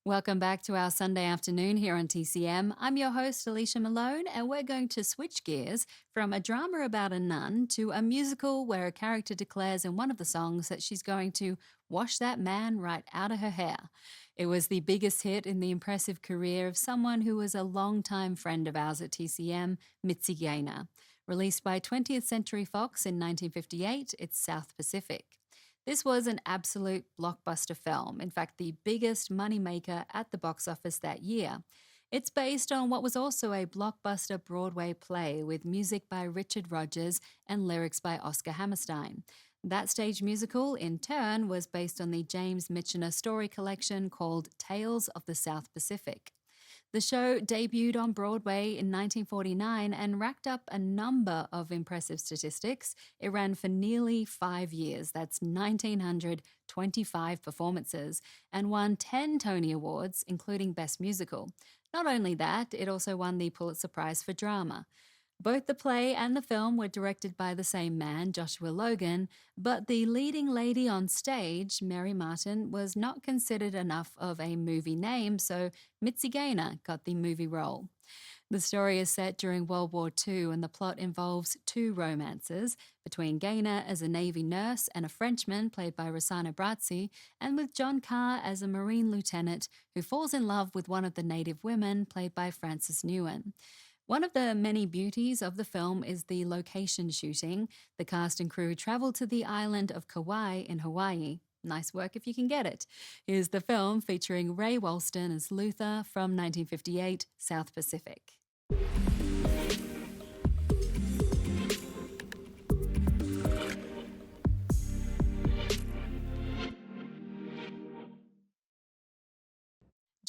Welcome back to our Sunday afternoon here on TCM. I'm your host, Alicia Malone, and we're going to switch gears from a drama about a nun to a musical where a character declares in one of the songs that she's going to wash that man right out of her hair. It was the biggest hit in the impressive career of someone who was a longtime friend of ours at TCM, Mitzi Gaynor. Released by 20th Century Fox in 1958, it's South Pacific. This was an absolute blockbuster film, in fact, the biggest moneymaker at the box office that year. It's based on what was also a blockbuster Broadway play with music by Richard Rodgers and lyrics by Oscar Hammerstein. That stage musical, in turn, was based on the James Michener story collection called Tales of the South Pacific. The show debuted on Broadway in 1949 and racked up a number of impressive statistics. It ran for nearly 5 years, that's 1,925 performances, and won 10 Tony Awards, including Best Musical. Not only that, it also won the Pulitzer Prize for Drama. Both the play and the film were directed by the same man, Joshua Logan, but the leading lady on stage, Mary Martin, was not considered enough of a movie name, so Mitzi Gaynor got the movie role. The story is set during World War II, and the plot involves two romances between Gaynor as a Navy nurse and a Frenchman played by Rossano Brazzi, and with John Carr as a Marine lieutenant who falls in love with one of the native women played by Frances Newen. One of the many beauties of the film is the location shooting. The cast and crew traveled to the island of Kauai in Hawaii. Nice work if you can get it. Here's the film featuring Ray Walston as Luther from 1958, South Pacific.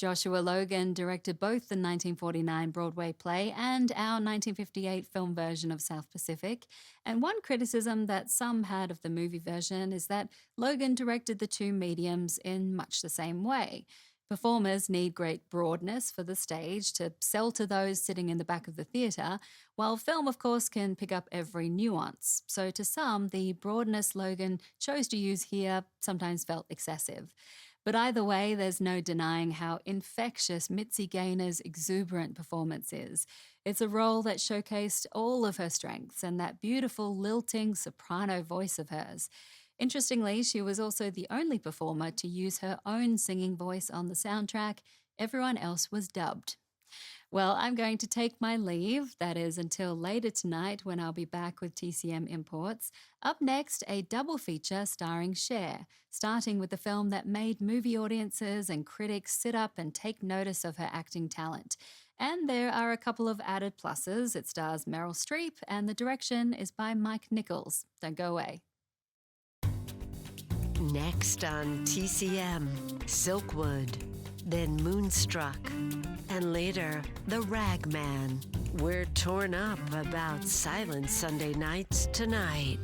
Joshua Logan directed both the 1949 Broadway play and our 1958 film version of South Pacific. And one criticism that some had of the movie version is that Logan directed the two mediums in much the same way. Performers need great broadness for the stage to sell to those sitting in the back of the theatre, while film, of course, can pick up every nuance. So to some, the broadness Logan chose to use here sometimes felt excessive. But either way, there's no denying how infectious Mitzi Gaynor's exuberant performance is. It's a role that showcased all of her strengths and that beautiful, lilting soprano voice of hers. Interestingly, she was also the only performer to use her own singing voice on the soundtrack. Everyone else was dubbed. Well, I'm going to take my leave. That is until later tonight when I'll be back with TCM Imports. Up next, a double feature starring Cher, starting with the film that made movie audiences and critics sit up and take notice of her acting talent. And there are a couple of added pluses. It stars Meryl Streep and the direction is by Mike Nichols. Don't go away. Next on TCM, Silkwood, then Moonstruck, and later, The Ragman. We're torn up about Silent Sunday nights tonight.